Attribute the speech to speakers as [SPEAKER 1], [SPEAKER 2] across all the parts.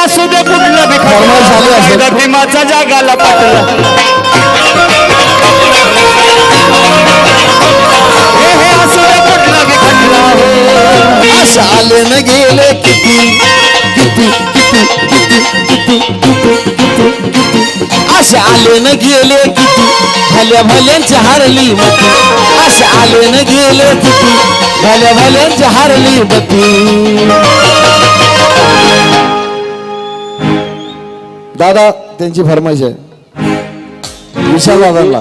[SPEAKER 1] असू दे कुठलं बी खटला भीमाचा जगाला पटला हे असू दे कुठलं बी खटला
[SPEAKER 2] असे आले न गेले किती किती किती किती किती किती किती असे आले न गेले किती भल्या भल्यांची हारली मती असे आले न गेले किती भल्या भल्यांची हारली मती दादा त्यांची फरमाईश आहे विशाल दादांना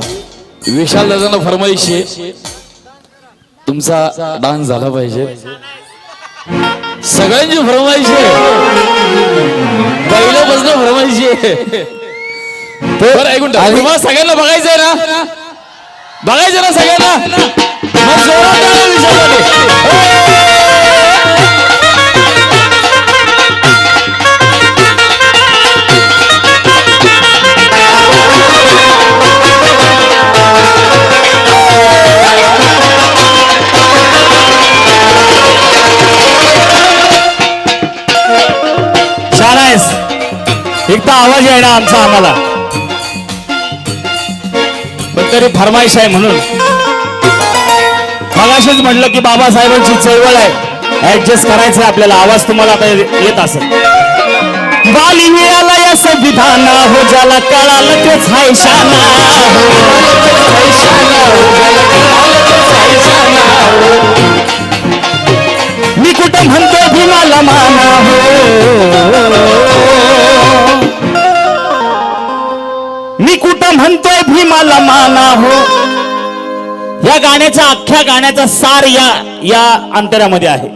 [SPEAKER 3] विशाल दादांना फरमाईश आहे तुमचा डान्स झाला पाहिजे सगळ्यांची फरमाईश आहे पहिल्यापासून फरमाईश आहे बरं ऐकून तुम्हाला सगळ्यांना बघायचंय ना बघायचं ना सगळ्यांना मग जोरात टाळ्या विशालसाठी.
[SPEAKER 1] एक तर आवाज आहे ना आमचा आम्हाला पण तरी फरमाईश आहे म्हणून मगाशीच म्हटलं की बाबासाहेबांची चळवळ आहे ऍडजस्ट करायचं आपल्याला आवाज तुम्हाला आता येत असेल बाली मिळाला या संविधान हो ज्याला कळालं तेच हाय शाना मी कुठं म्हणतो भीमाला माना मी कुठं म्हणतोय भीमाला माना हो या गाण्याच्या अख्ख्या गाण्याचा सार या अंतरामध्ये आहे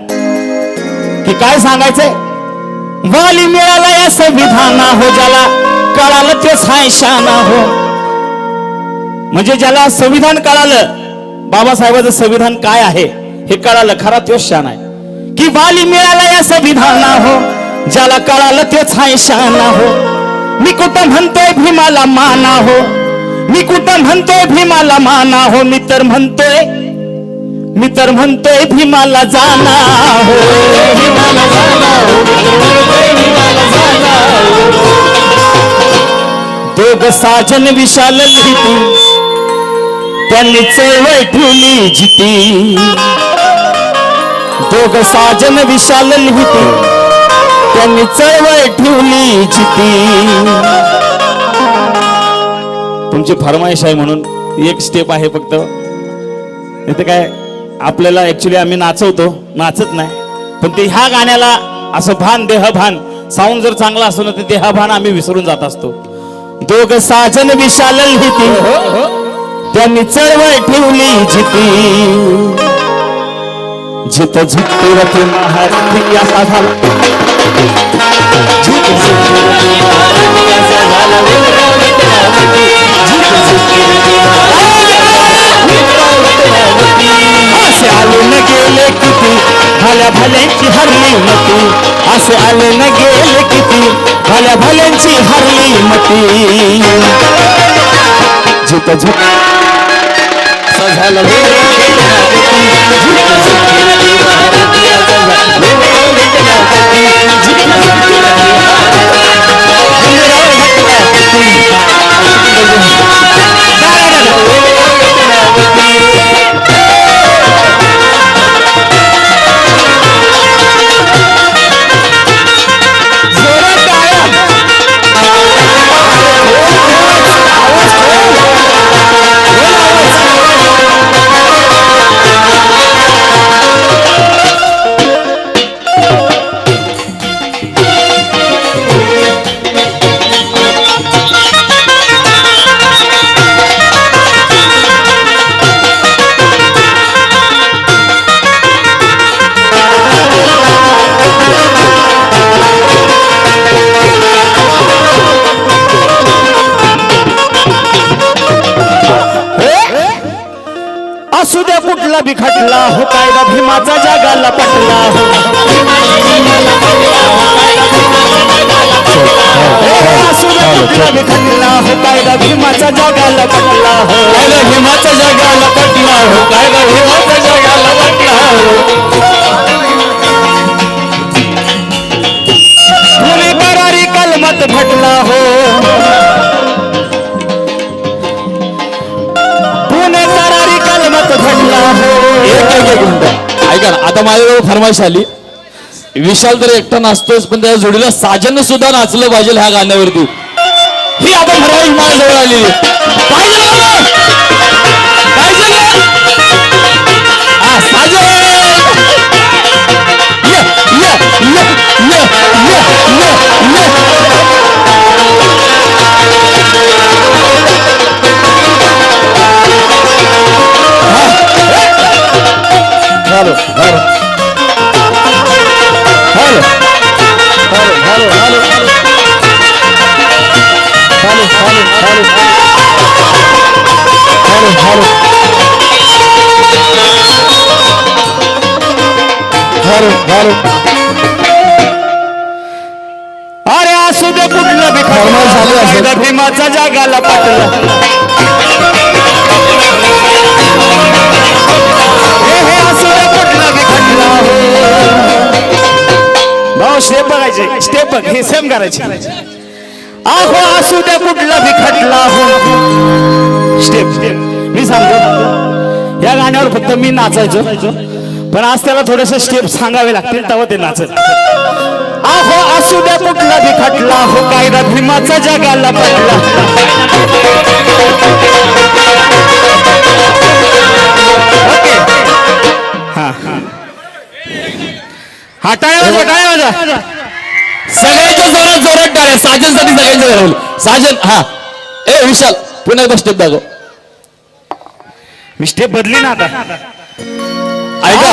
[SPEAKER 1] की काय सांगायचंय वाली मिळाला या संविधाना हो ज्याला कळालं ते शाना हो म्हणजे ज्याला संविधान कळालं बाबासाहेबांचं संविधान काय आहे हे कळालं खरा तोच शान आहे की वाली मिळाला या संविधाना हो ज्याला कळालं तेच शाना हो मी कुठं म्हणतोय भीमाला माना हो मी कुठं म्हणतोय भीमाला माना हो मी तर म्हणतोय भीमाला जाना हो भीमाला जाना हो दोघ साजन विशाल लिहिती त्यांनी चळवळ ठेवली जिती दोघ साजन विशाल लिहिती त्यांनी चळवळ ठेवली जिती तुमची फरमाईश आहे म्हणून एक स्टेप आहे फक्त इथे काय आपल्याला ऍक्च्युली आम्ही नाचत नाही पण ते ह्या गाण्याला असं भान देहभान साऊंड जर चांगला असतो ना तर देहभान आम्ही विसरून जात असतो दोघ साजन विशाल लिहिती त्यांनी चळवळ ठेवली जिती जित झुकते महाराष्ट्री असा झाला असे आले न गेले किती भल्या भल्यांची हरली मती असे आले न गेले किती भल्या भल्यांची हरली मती जित झुक झालं असू द्या कुठला बी खटला हो कायदा भीमाचा जगाला पटला हो असू द्या कुठला बी खटला हो कायदा भीमाचा जगाला पटला हो कायदा भीमाचा जगाला पटला हो कायदा भीमाचा जगाला पटला हो गुन्हेगारी
[SPEAKER 3] माझ्याजवळ फरमाईश आली, विशाल तर एकटा नाचतोय पण त्या जोडीला साजन सुद्धा नाचलं पाहिजे ह्या गाण्यावरती. ही आता फरमाईश माझ्याजवळ आली. काय झालं? काय झालं? हा, साजन ये, ये, ये, ये, ये, ये, ये.
[SPEAKER 2] Hello hello hello hello hello hello hello hello hello hello hello
[SPEAKER 1] अरे असू दे कुठलं बी
[SPEAKER 2] फरमाईश आली असेल.
[SPEAKER 1] कायदा भीमाचा जागाला पाटला. हे असू दे कुठलं बी खटला हो. भाऊ स्टेप बघायचे, स्टेप बघ, हे सेम करायचे. आहो असू दे कुठला बी खटला हो. स्टेप स्टेप मी सांगतो, या गाण्यावर फक्त मी नाचायचो, पण आज त्याला थोडेसे स्टेप सांगावे लागतील तेव्हा ते नाचत. आहो असू द्या कुठला बी खटला हो, कायदा भीमाचा जगाला पटला. ओके, हा हा टाळ्या वाजवा, टाळ्या वाजवा.
[SPEAKER 3] सगळ्यांच्या जोरात जोरात टाळ्या. साजनसाठी सगळ्यांच्या जोरात. साजन, हा. ए विशाल, पुन्हा एकदा स्टेप दाखव.
[SPEAKER 1] मी स्टेप बदली ना आता.
[SPEAKER 3] ऐका,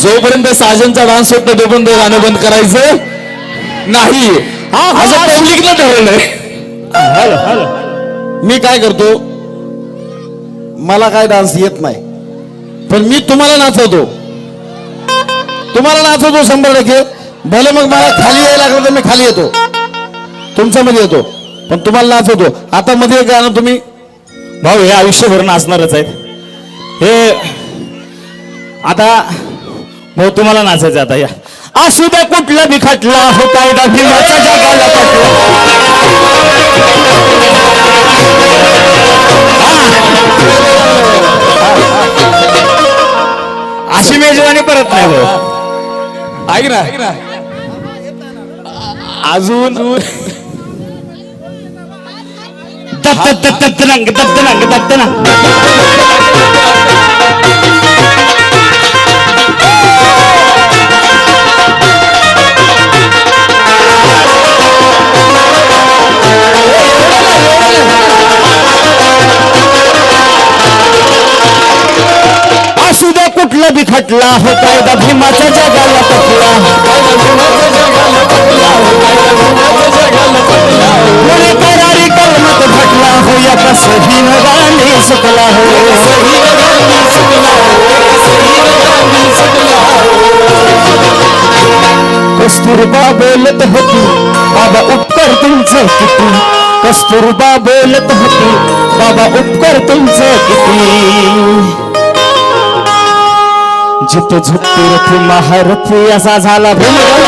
[SPEAKER 3] जोपर्यंत साजनचा डान्स होत नाही तोपर्यंत गाणं बंद करायचं नाही. असं पब्लिकला ठरवलंय.
[SPEAKER 1] हॅलो हॅलो,
[SPEAKER 2] मी काय करतो, मला काय डान्स येत नाही, पण मी तुम्हाला नाचवतो. तुम्हाला नाचवतो 100%. भले मग मला खाली यायला लागलं तर मी खाली येतो, तुमच्या मध्ये येतो, पण तुम्हाला नाचवतो. आता मध्ये एक गाणं तुम्ही
[SPEAKER 1] भाऊ हे आयुष्यभर नाचणारच आहेत. हे आता भाऊ तुम्हाला नाचायचं आता. या असू द्या कुठला बी खटला हो, कायदा भीमाचा जगाला पटला. अशी मेजवानी परत नाही भाऊ.
[SPEAKER 3] ऐक ना, अजून
[SPEAKER 1] दत्तनंग दत्तनंग दत्तनंग. असू द्या कुठला बी खटला हो, कायदा भीमाचा जगाला पटला. कोणी करारी कलमत घटला हो, या कसही गाणी सुकला हो. कस्तुरबा बोलत होती बाबा उपकार तुमचं किती. कस्तुरबा बोलत होती बाबा उपकार तुमचं किती. जिथे झुकती रथी महारथी असा झाला भीमराव.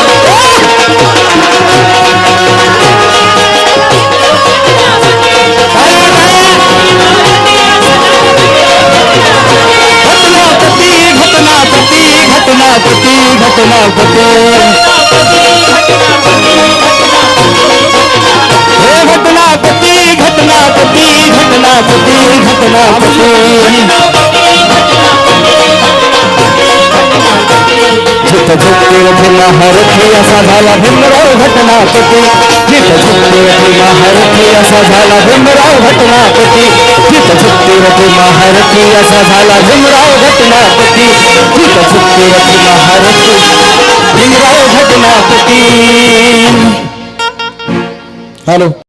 [SPEAKER 1] घटनापती घटनापती घटनापती हे घटनापती घटनापती घटनापती घटनापती. जिथं झुकते रथी महारथी असा झाला भीमराव घटनापती. जिथं झुकते रथी महारथी असा झाला भीमराव घटनापती. जिथं झुकते रथी महारथी असा झाला भीमराव घटनापती. जिथं झुकते रथी महारथी भीमराव घटनापती.
[SPEAKER 2] हॅलो.